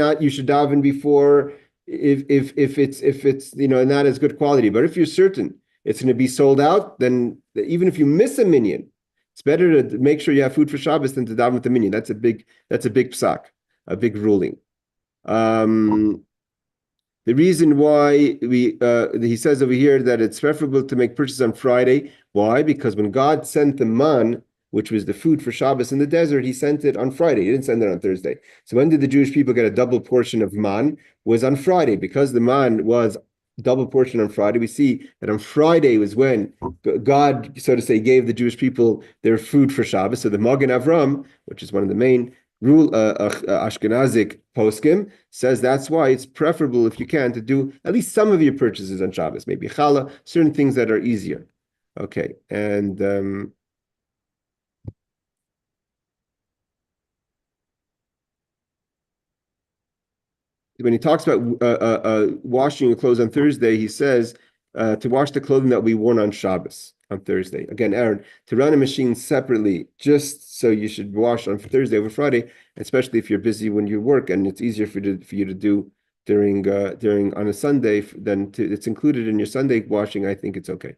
daven before if it's not as good quality. But if you're certain it's going to be sold out, then even if you miss a minyan, it's better to make sure you have food for Shabbos than to daven with the minyan. That's a big psak, a big ruling. The reason why he says over here that it's preferable to make purchases on Friday. Why? Because when God sent the man, which was the food for Shabbos in the desert, he sent it on Friday. He didn't send it on Thursday. So when did the Jewish people get a double portion of man? Was on Friday. Because the man was double portion on Friday, we see that on Friday was when God, so to say, gave the Jewish people their food for Shabbos. So the Magen Avram, which is one of the main rule Ashkenazic poskim, says that's why it's preferable, if you can, to do at least some of your purchases on Shabbos, maybe challah, certain things that are easier. Okay, and when he talks about washing your clothes on Thursday, he says to wash the clothing that will be worn on Shabbos on Thursday. Again, Aaron, to run a machine separately, just so you should wash on Thursday over Friday, especially if you're busy when you work and it's easier for you to do during on a Sunday than it's included in your Sunday washing. I think it's okay.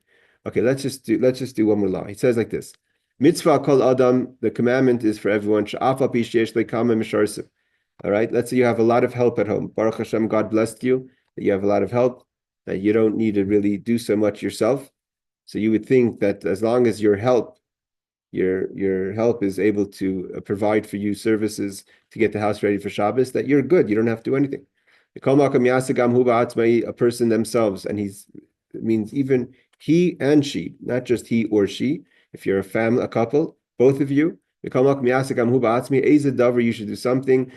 Okay, let's just do one more law. He says like this: Mitzvah kol adam. The commandment is for everyone. All right. Let's say you have a lot of help at home. Baruch Hashem, God blessed you that you have a lot of help, that you don't need to really do so much yourself. So you would think that as long as your help is able to provide for you services to get the house ready for Shabbos, that you're good. You don't have to do anything. A person themselves, and it means even he and she, not just he or she. If you're a family, a couple, both of you. You should do something.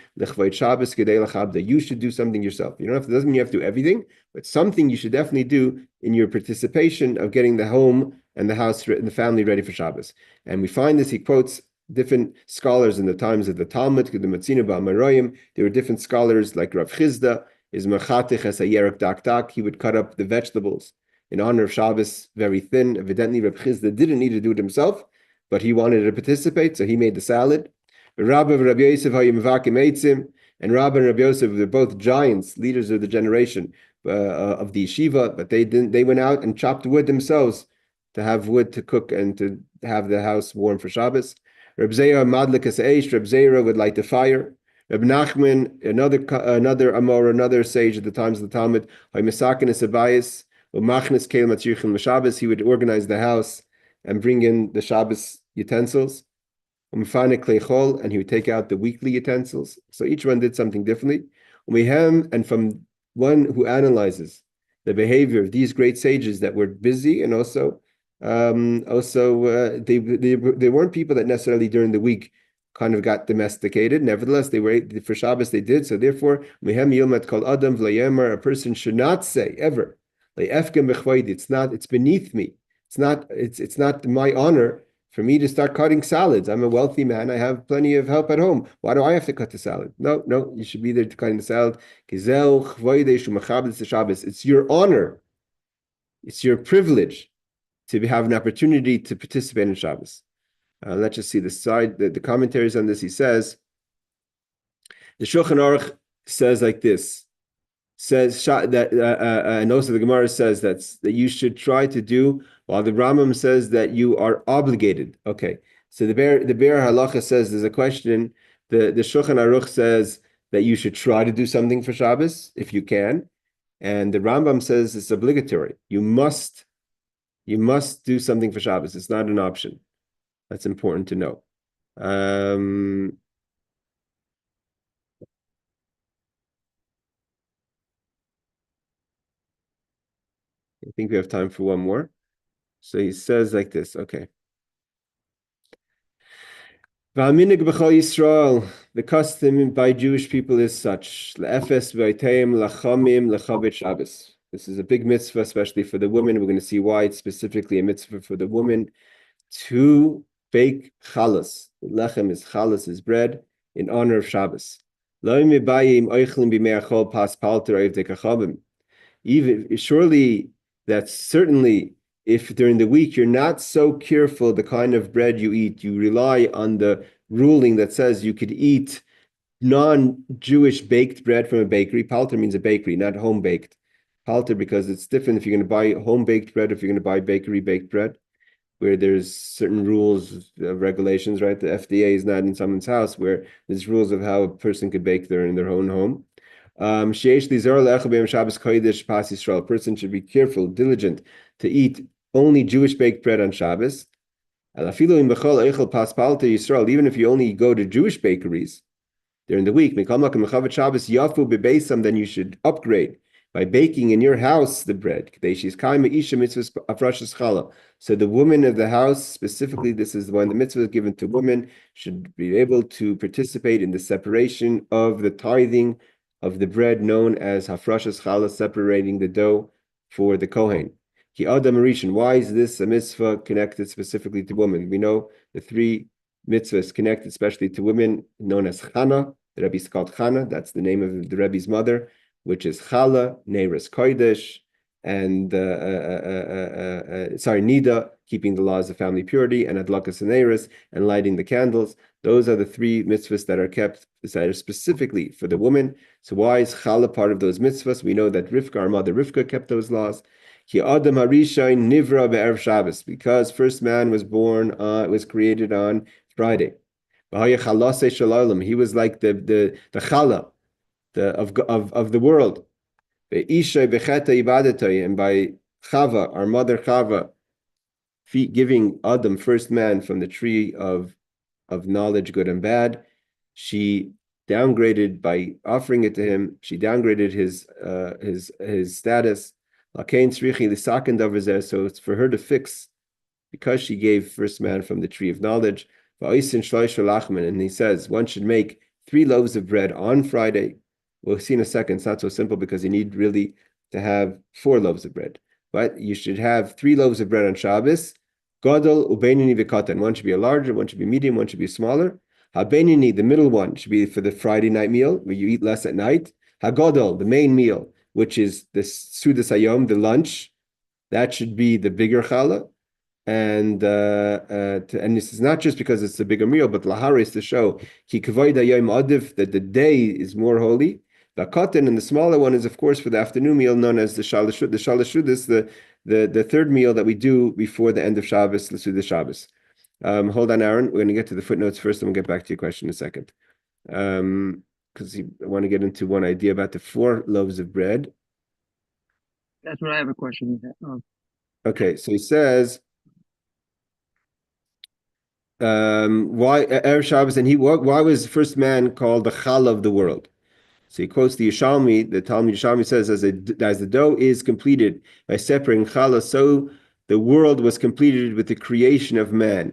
You should do something yourself. You don't have to, doesn't mean you have to do everything, but something you should definitely do in your participation of getting the home and the house and the family ready for Shabbos. And we find this, he quotes different scholars in the times of the Talmud, the Matzina Ba'amaroyim. There were different scholars like Rav Chizda, is Mechatich as a Yerek Dak Dak. He would cut up the vegetables in honor of Shabbos very thin. Evidently, Rav Chizda didn't need to do it himself, but he wanted to participate, so he made the salad. Rabbi and Rabbi Yosef, and Rabbi and Rabbi Yosef were both giants, leaders of the generation of the yeshiva, but they went out and chopped wood themselves to have wood to cook and to have the house warm for Shabbos. Reb Zera madlikas eish, Reb Zera would light the fire. Reb Nachman, another Amor, another sage at the times of the Talmud, he would organize the house and bring in the Shabbos utensils, and he would take out the weekly utensils. So each one did something differently. And from one who analyzes the behavior of these great sages that were busy, and also they weren't people that necessarily during the week kind of got domesticated. Nevertheless, they were for Shabbos. They did so. Therefore, a person should not say ever, it's beneath me. It's not my honor for me to start cutting salads. I'm a wealthy man. I have plenty of help at home. Why do I have to cut the salad? No, you should be there to cut the salad. It's your honor. It's your privilege to have an opportunity to participate in Shabbos. Let's just see the commentaries on this. He says, the Shulchan Aruch says like this. Says that, and also the Gemara says that you should try to do, while the Rambam says that you are obligated. Okay, so the Be'er Halacha says there's a question. The Shulchan Aruch says that you should try to do something for Shabbos if you can, and the Rambam says it's obligatory. You must do something for Shabbos. It's not an option. That's important to know. I think we have time for one more. So he says like this, okay. The custom by Jewish people is such. This is a big mitzvah, especially for the women. We're going to see why it's specifically a mitzvah for the woman to bake chalas. Lechem is chalas, is bread, in honor of Shabbos. Even surely that's certainly if during the week you're not so careful the kind of bread you eat, you rely on the ruling that says you could eat non-Jewish baked bread from a bakery. Palter means a bakery, not home baked. Palter because it's different if you're going to buy home baked bread, if you're going to buy bakery baked bread, where there's certain rules, regulations, right? The FDA is not in someone's house where there's rules of how a person could bake there in their own home. Sheish lizar le'echel b'yom Shabbos kodesh pas Yisrael. A person should be careful, diligent to eat only Jewish baked bread on Shabbos. Even if you only go to Jewish bakeries during the week, then you should upgrade by baking in your house the bread. So the woman of the house, specifically, this is when the mitzvah is given to women, should be able to participate in the separation of the tithing of the bread known as hafrashas challah, separating the dough for the kohen. Ki Adam Rishon. Why is this a mitzvah connected specifically to women? We know the three mitzvahs connected especially to women, known as Chana. The Rebbe is called Chana. That's the name of the Rebbe's mother, which is Chala, Neiras Kodesh, and Nida, keeping the laws of family purity, and Adlakas and Neiras, and lighting the candles. Those are the three mitzvahs that are kept, that are specifically for the woman. So why is Chala part of those mitzvahs? We know that Rivka, our mother Rivka, kept those laws. Ki Adam Harishain Nivra be'erev Shabbos, because first man was born, was created on Friday. He was like the chala of the world. And by Chava, our mother Chava, giving Adam, first man, from the tree of knowledge, good and bad, she downgraded by offering it to him. She downgraded his status. So it's for her to fix, because she gave first man from the tree of knowledge. And he says one should make 3 loaves of bread on Friday. We'll see in a second, it's not so simple, because you need really to have 4 loaves of bread. But you should have 3 loaves of bread on Shabbos. Gadol ubeinini v'katan. One should be a larger, one should be medium, one should be smaller. Habeinini, the middle one, should be for the Friday night meal, where you eat less at night. Hagadol, the main meal, which is the Sudas Hayom, the lunch, that should be the bigger challah. And this is not just because it's a bigger meal, but lahara is to show that the day is more holy. The katan, and the smaller one, is of course for the afternoon meal, known as the shalashud. The shalashud is the third meal that we do before the end of Shabbos, the Shabbos. Hold on, Aaron. We're going to get to the footnotes first, and we'll get back to your question in a second. Because I want to get into one idea about the 4 loaves of bread. That's what I have a question. Okay, so he says, why Erev Shabbos, and why was the first man called the Chala of the world? So he quotes the Yishalmi. The Talmud Yishalmi says, as the dough is completed by separating Chala, so the world was completed with the creation of man,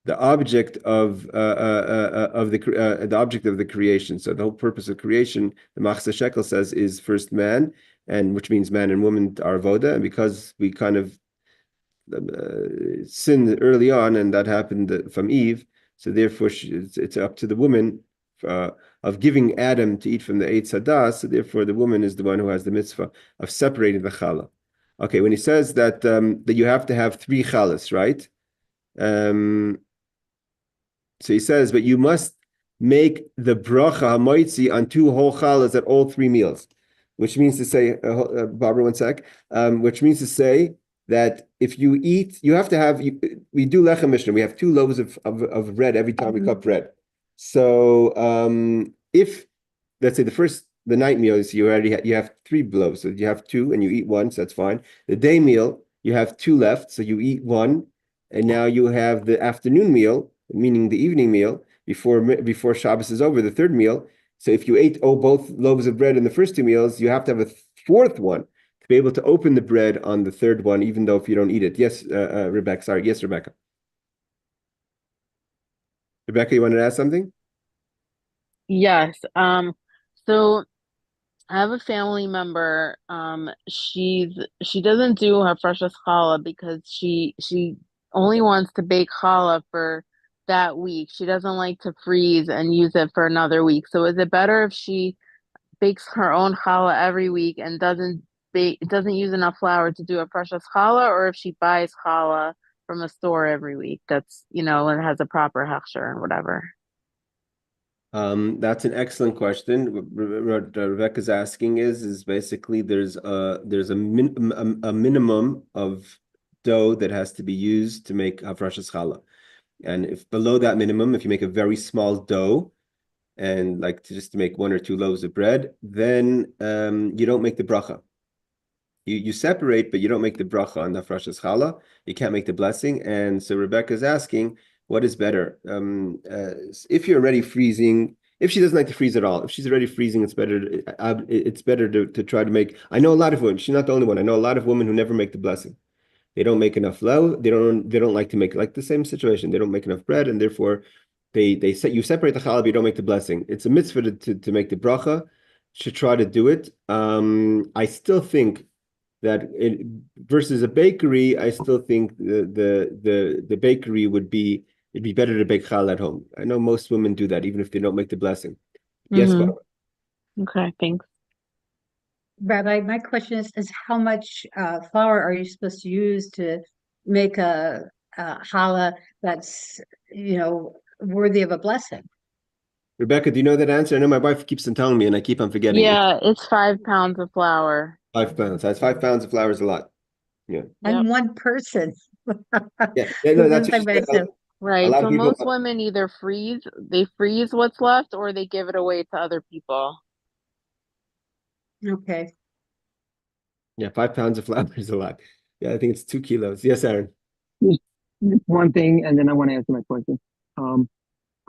the object of the object of the creation. So the whole purpose of creation, the Machzah Shekel says, is first man, and which means man and woman are voda. And because we kind of sinned early on, and that happened from Eve, so therefore it's up to the woman of giving Adam to eat from the Eitz Hadas. So therefore the woman is the one who has the mitzvah of separating the challah. Okay, when he says that that you have to have 3 challahs, right? So he says, but you must make the bracha hamoitzi on 2 whole challahs at all 3 meals, which means to say, Barbara, one sec, which means to say that if you eat, you have to have, we do lechem mishnah, we have 2 loaves of bread every time we cut bread. So if, let's say the night meal is you have 3 loaves, so you have 2 and you eat 1, so that's fine. The day meal, you have 2 left, so you eat 1, and now you have the afternoon meal, meaning the evening meal, before Shabbos is over, the 3rd meal. So if you ate both loaves of bread in the first 2 meals, you have to have a 4th one to be able to open the bread on the 3rd one, even though if you don't eat it. Yes, Rebecca. Sorry. Yes, Rebecca. Rebecca, you wanted to ask something? Yes. So I have a family member. She doesn't do her freshest challah because she only wants to bake challah for that week. She doesn't like to freeze and use it for another week. So is it better if she bakes her own challah every week and doesn't use enough flour to do a precious challah, or if she buys challah from a store every week that's, and has a proper hechsher and whatever? That's an excellent question. What Rebecca's asking is basically there's a minimum of dough that has to be used to make hafrashas challah, and if below that minimum, if you make a very small dough, and like just to make 1 or 2 loaves of bread, then you don't make the bracha. You separate, but you don't make the bracha on the Rosh Challah. You can't make the blessing. And so Rebecca is asking, what is better? If you're already freezing, if she doesn't like to freeze at all, if she's already freezing, it's better. It's better to try to make. I know a lot of women. She's not the only one. I know a lot of women who never make the blessing. They don't make enough flour. They don't like to make like the same situation. They don't make enough bread, and therefore they say you separate the challah, you don't make the blessing. It's a mitzvah to make the bracha. Should try to do it. I still think that versus a bakery, I still think the bakery it'd be better to bake challah at home. I know most women do that, even if they don't make the blessing. Yes, Mm-hmm. Barbara. Okay, thanks. Rabbi, my question is how much flour are you supposed to use to make a challah that's, worthy of a blessing? Rebecca, do you know that answer? I know my wife keeps on telling me, and I keep on forgetting. Yeah, it's 5 pounds of flour. 5 pounds. That's 5 pounds of flour is a lot. Yeah. I'm Yep. one person. Yeah. No, that's One what she time by said. myself. A Right. lot So of people. most women either they freeze what's left or they give it away to other people. Okay. Yeah, 5 pounds of flour is a lot. Yeah, I think it's 2 kilos. Yes, Aaron. Just one thing, and then I want to answer my question.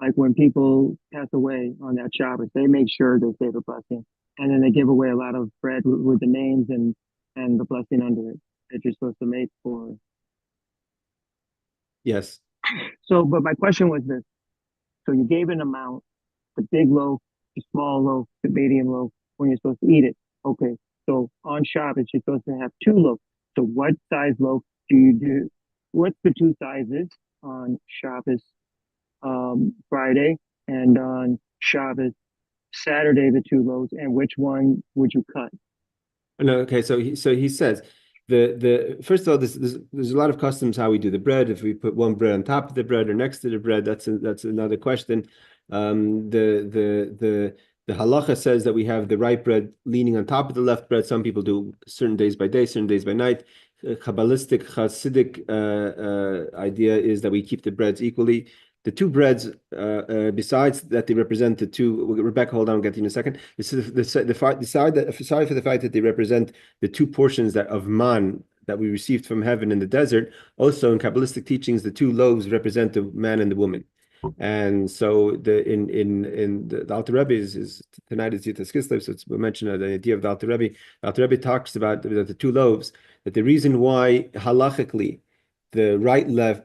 Like when people pass away on that Shabbos, they make sure they say the blessing, and then they give away a lot of bread with the names and the blessing under it that you're supposed to make for. Yes. So, but my question was this: so you gave an amount, the big loaf, the small loaf, the medium loaf, when you're supposed to eat it. Okay. So on Shabbos, you're supposed to have 2 loaves. So what size loaf do you do? What's the 2 sizes on Shabbos, Friday, and on Shabbos, Saturday, the 2 loaves, and which one would you cut? No, okay. So he says the first of all, there's a lot of customs how we do the bread. If we put one bread on top of the bread or next to the bread, that's another question. The halacha says that we have the right bread leaning on top of the left bread. Some people do certain days by day, certain days by night. Kabbalistic Hasidic idea is that we keep the breads equally. The 2 breads, besides that they represent the 2, Rebecca, hold on, I'll get to you in a second. Aside for the fact that they represent the 2 portions of man that we received from heaven in the desert, also in Kabbalistic teachings, the 2 loaves represent the man and the woman. And so the Alter Rebbe is tonight is Yitas Kislev, so we mentioned the idea of the Alter Rebbe. The Alter Rebbe talks about the 2 loaves, that the reason why halachically the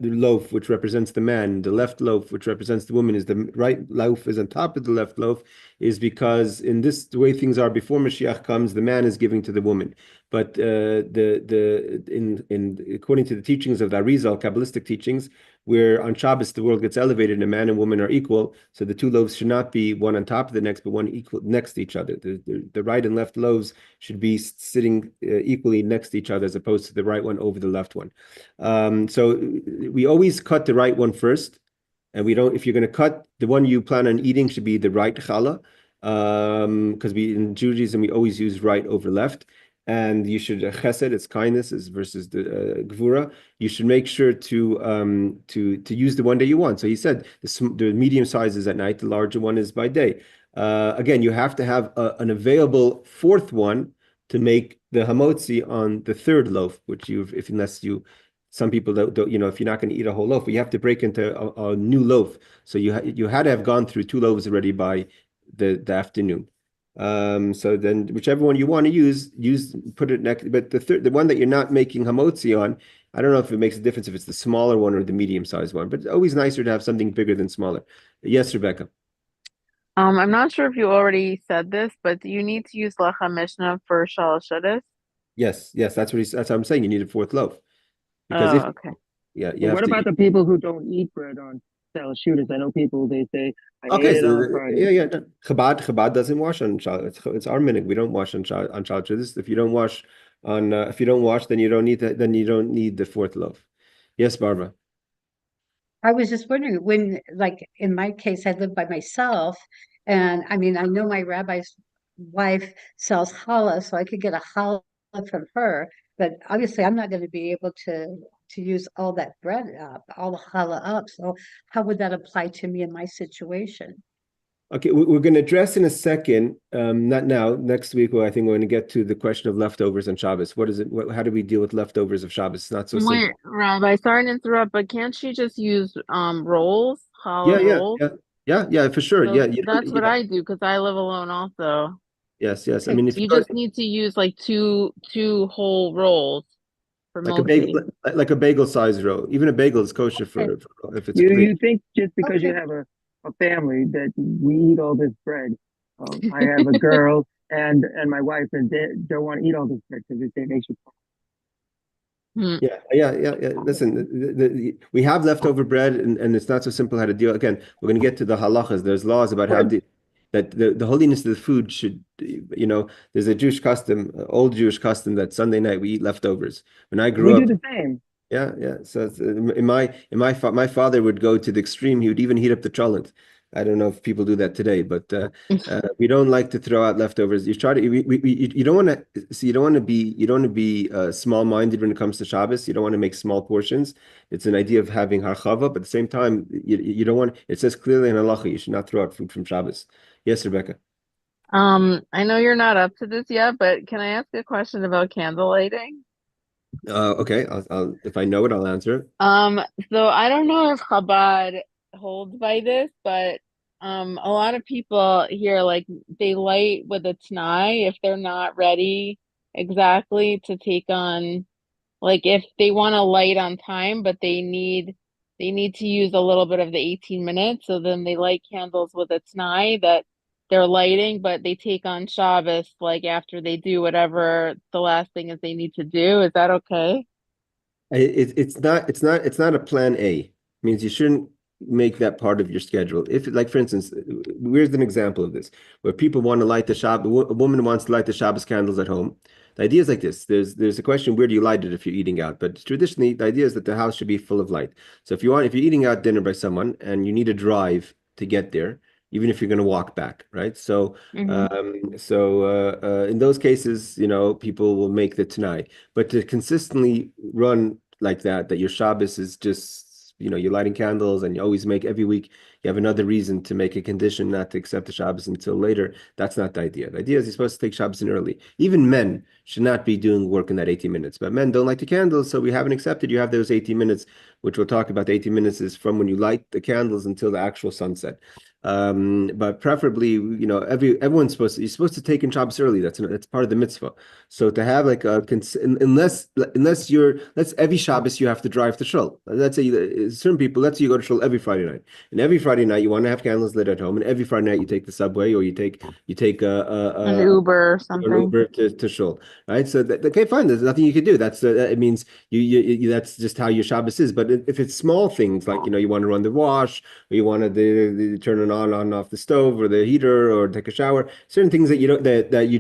the loaf, which represents the man, the left loaf, which represents the woman, is the right loaf is on top of the left loaf, is because in the way things are before Mashiach comes, the man is giving to the woman. But according to the teachings of the Arizal, Kabbalistic teachings, where on Shabbos the world gets elevated and man and woman are equal, so the 2 loaves should not be one on top of the next, but one equal next to each other. The right and left loaves should be sitting equally next to each other, as opposed to the right one over the left one. So we always cut the right one first, and we don't. If you're going to cut, the one you plan on eating should be the right challah, because in Judaism we always use right over left. And you should chesed, it's kindness, is versus the gvura. You should make sure to use the one that you want. So he said the medium size is at night, the larger one is by day. Again, you have to have an available 4th one to make the hamotzi on the 3rd loaf, which some people don't, if you're not going to eat a whole loaf, but you have to break into a new loaf. So you had to have gone through 2 loaves already by the afternoon. So then whichever one you want to use, put it next. But the one that you're not making hamotzi on, I don't know if it makes a difference if it's the smaller one or the medium-sized one, but it's always nicer to have something bigger than smaller. Yes, Rebecca. I'm not sure if you already said this, but do you need to use lecha mishnah for shalosh shabbos? Yes, that's what I'm saying. You need a 4th loaf. Because Oh, okay. you But have what to about eat. the people who don't eat bread on Shabbat shooters? I know people, they say, I Okay, ate it so on Friday. yeah. No. Chabad doesn't wash on Shabbat. It's our minhag. We don't wash on Shabbat. If you don't wash then you don't need then you don't need the 4th loaf. Yes, Barbara. I was just wondering when, like in my case, I live by myself, and I mean, I know my rabbi's wife sells challah, so I could get a challah from her. But obviously, I'm not going to be able to use all that bread up, all the challah up. So how would that apply to me in my situation? Okay, we're going to address in a second, not now, next week, I think we're going to get to the question of leftovers on Shabbos. What is it? How do we deal with leftovers of Shabbos? It's not so simple. Wait, Rabbi, sorry to interrupt, but can't she just use rolls, Yeah, challah yeah, rolls? yeah, yeah, for sure. So Yeah, you don't, that's what I do because I live alone also. yes. I Okay. mean, if you You go just need to use like two whole rolls for like a bagel, mostly. like a bagel size roll, even a bagel is kosher Okay. for if it's You clean. think just because you Okay. have a family that we eat all this bread? I have a girl and my wife, and they don't want to eat all this bread because they say it makes you. Hmm. Yeah. Listen, we have leftover bread, and it's not so simple how to deal. Again, we're going to get to the halachas. There's laws about how that the holiness of the food should, there's a Jewish custom, old Jewish custom that Sunday night we eat leftovers. When I We grew do up, the same. yeah. So my father would go to the extreme. He would even heat up the cholent. I don't know if people do that today, but we don't like to throw out leftovers. You try to you don't want to see you don't want to be small-minded when it comes to Shabbos. You don't want to make small portions. It's an idea of having harchava, but at the same time, you don't want. It says clearly in halacha you should not throw out food from Shabbos. Yes, Rebecca. I know you're not up to this yet, but can I ask a question about candle lighting? Okay. If I know it, I'll answer it. Um, so I don't know if Chabad holds by this, but a lot of people here like they light with a t'nai if they're not ready exactly to take on like if they want to light on time, but they need to use a little bit of the 18 minutes, so then they light candles with a t'nai that they're lighting, but they take on Shabbos like after they do whatever the last thing is they need to do. Is that okay? It's not a plan A. It means you shouldn't make that part of your schedule. If, like, for instance, here's an example of this, where people want to light the Shabbos, a woman wants to light the Shabbos candles at home. The idea is like this. There's a question, where do you light it if you're eating out? But traditionally, the idea is that the house should be full of light. So if you're eating out dinner by someone and you need a drive to get there, even if you're going to walk back, right? So Mm-hmm. in those cases, people will make the tonight. But to consistently run like that your Shabbos is just, you're lighting candles and you always make every week, you have another reason to make a condition not to accept the Shabbos until later. That's not the idea. The idea is you're supposed to take Shabbos in early. Even men should not be doing work in that 18 minutes. But men don't light the candles, so we haven't accepted. You have those 18 minutes, which we'll talk about. The 18 minutes is from when you light the candles until the actual sunset. But preferably, you're supposed to take in Shabbos early. That's part of the mitzvah. So to have like let's every Shabbos you have to drive to shul. Let's say certain people, let's say you go to shul every Friday night, and every Friday night you want to have candles lit at home, and every Friday night you take the subway or you take An Uber or an something. Uber to shul, right? So okay, fine. There's nothing you can do. It means that's just how your Shabbos is. But if it's small things like you want to run the wash, or you want to turn it on off the stove or the heater or take a shower, certain things that you don't that you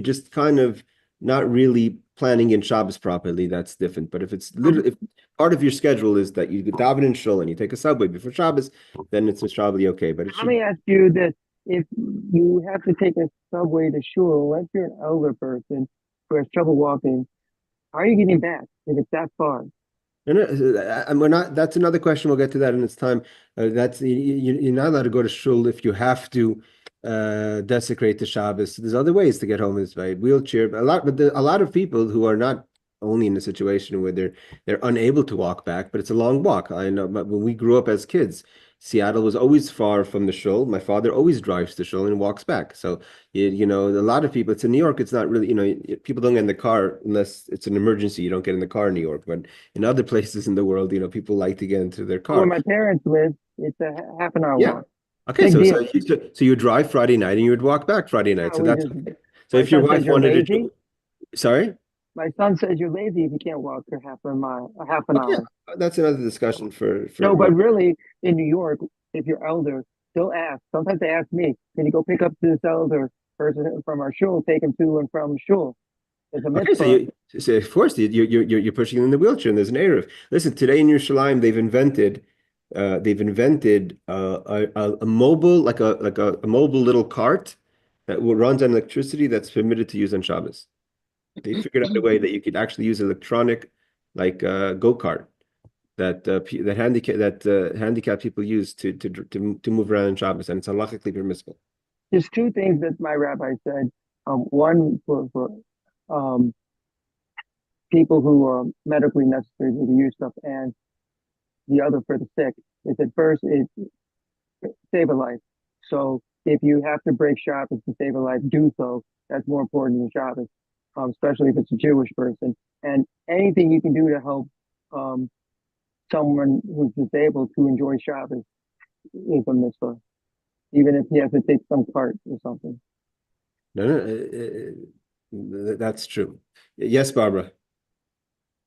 just kind of not really planning in Shabbos properly, that's different. But if it's literally if part of your schedule is that you daven in shul and you take a subway before Shabbos, then it's probably okay. But it Let should. me ask you this: if you have to take a subway to shul, unless you're an elder person who has trouble walking, how are you getting back if it's that far? And we're not. That's another question. We'll get to that in its time. That's you're not allowed to go to shul if you have to desecrate the Shabbos. There's other ways to get home. Is by wheelchair. A lot of people who are not only in a situation where they're unable to walk back, but it's a long walk. I know, but when we grew up as kids, Seattle was always far from the shul. My father always drives to shul and walks back. So a lot of people. It's in New York. It's not really. People don't get in the car unless it's an emergency. You don't get in the car in New York, but in other places in the world, people like to get into their Where car. my parents live, it's a half an hour Yeah. walk. Okay. Big deal. So you drive Friday night and you would walk back Friday night. No, So we that's just. okay. So My if your son says wife you're wanted to lazy. sorry? My son says you're lazy if you can't walk for half an Okay. hour. That's another discussion for No, but another. really, in New York, if you're elder, they'll ask. Sometimes they ask me, "Can you go pick up this elder person from our shul, take him to and from shul?" It's a Okay, mitzvah. so of course you're pushing them in the wheelchair, and there's an Eruv. Listen, today in Yerushalayim they've invented a mobile a mobile little cart that runs on electricity that's permitted to use on Shabbos. They figured out a way that you could actually use electronic, like go-kart that handicapped people use to move around on Shabbos, and it's halachically permissible. There's two things that my rabbi said. One for people who are medically necessary to use stuff, and the other for the sick. Is at first it save a life. So if you have to break Shabbos to save a life, do so. That's more important than Shabbos, especially if it's a Jewish person. And anything you can do to help someone who's disabled to enjoy Shabbos is a mitzvah, even if he has to take some cart or something. No, that's true. Yes, Barbara.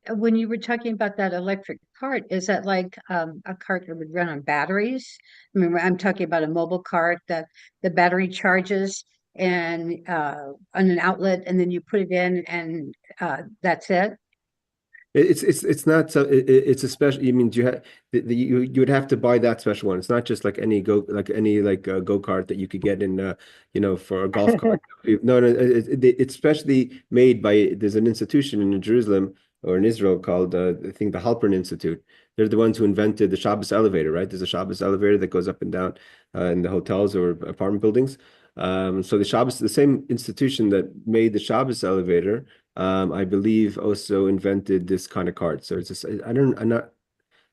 When you were talking about that electric cart, is that like a cart that would run on batteries? I mean, I'm talking about a mobile cart that the battery charges and on an outlet, and then you put it in, and that's it. It's not so. It's a special. You mean you would have to buy that special one. It's not just like any go kart that you could get in for a golf cart. No, it's specially made by. There's an institution in Jerusalem or in Israel called I think the Halpern Institute. They're the ones who invented the Shabbos elevator, right? There's a Shabbos elevator that goes up and down in the hotels or apartment buildings. So the same institution that made the Shabbos elevator. I believe also invented this kind of card. So I'm not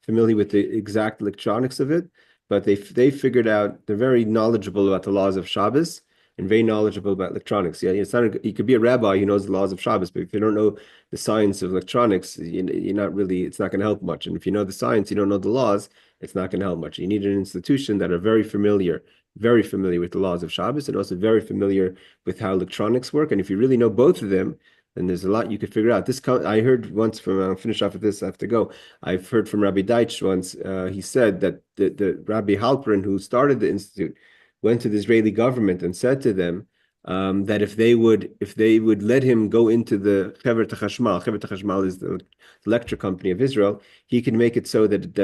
familiar with the exact electronics of it, but they figured out, they're very knowledgeable about the laws of Shabbos and very knowledgeable about electronics. Yeah, you could be a rabbi who knows the laws of Shabbos, but if you don't know the science of electronics, it's not going to help much. And if you know the science, you don't know the laws, it's not going to help much. You need an institution that are very familiar with the laws of Shabbos and also very familiar with how electronics work. And if you really know both of them, and there's a lot you could figure out. I heard once from, I'll finish off with this, I have to go. I've heard from Rabbi Deitch once, he said that the Rabbi Halperin, who started the institute, went to the Israeli government and said to them that if they would let him go into the Kehilchathah is the electric company of Israel, he can make it so that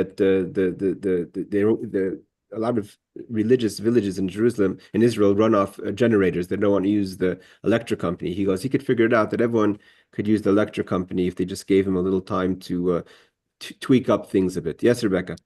a lot of religious villages in Jerusalem, in Israel, run off generators. They don't want to use the electric company. He goes, he could figure it out that everyone could use the electric company if they just gave him a little time to tweak up things a bit. Yes, Rebecca.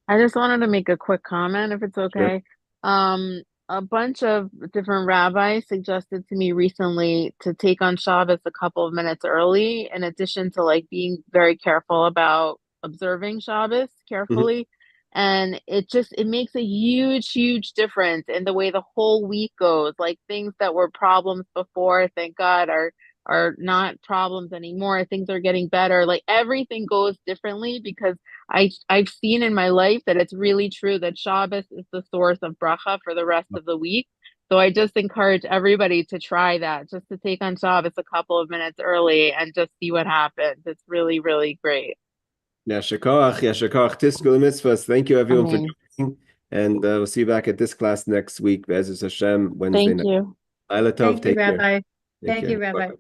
I just wanted to make a quick comment, if it's okay. Sure. A bunch of different rabbis suggested to me recently to take on Shabbos a couple of minutes early, in addition to like being very careful about observing Shabbos carefully. And it makes a huge difference in the way the whole week goes. Like things that were problems before, thank God, are not problems anymore. Things are getting better. Like everything goes differently because I've seen in my life that it's really true that Shabbos is the source of bracha for the rest of the week. So I just encourage everybody to try that, just to take on Shabbos a couple of minutes early and just see what happens. It's really, really great. Yasher koach, tiskul mitzvahs. Thank you everyone for Amen. joining, and we'll see you back at this class next week. Be'ezus Hashem, Wednesday Thank night. you. Laila Tov, Thank you, take care. Rabbi. Take Thank care. you, Rabbi. Bye.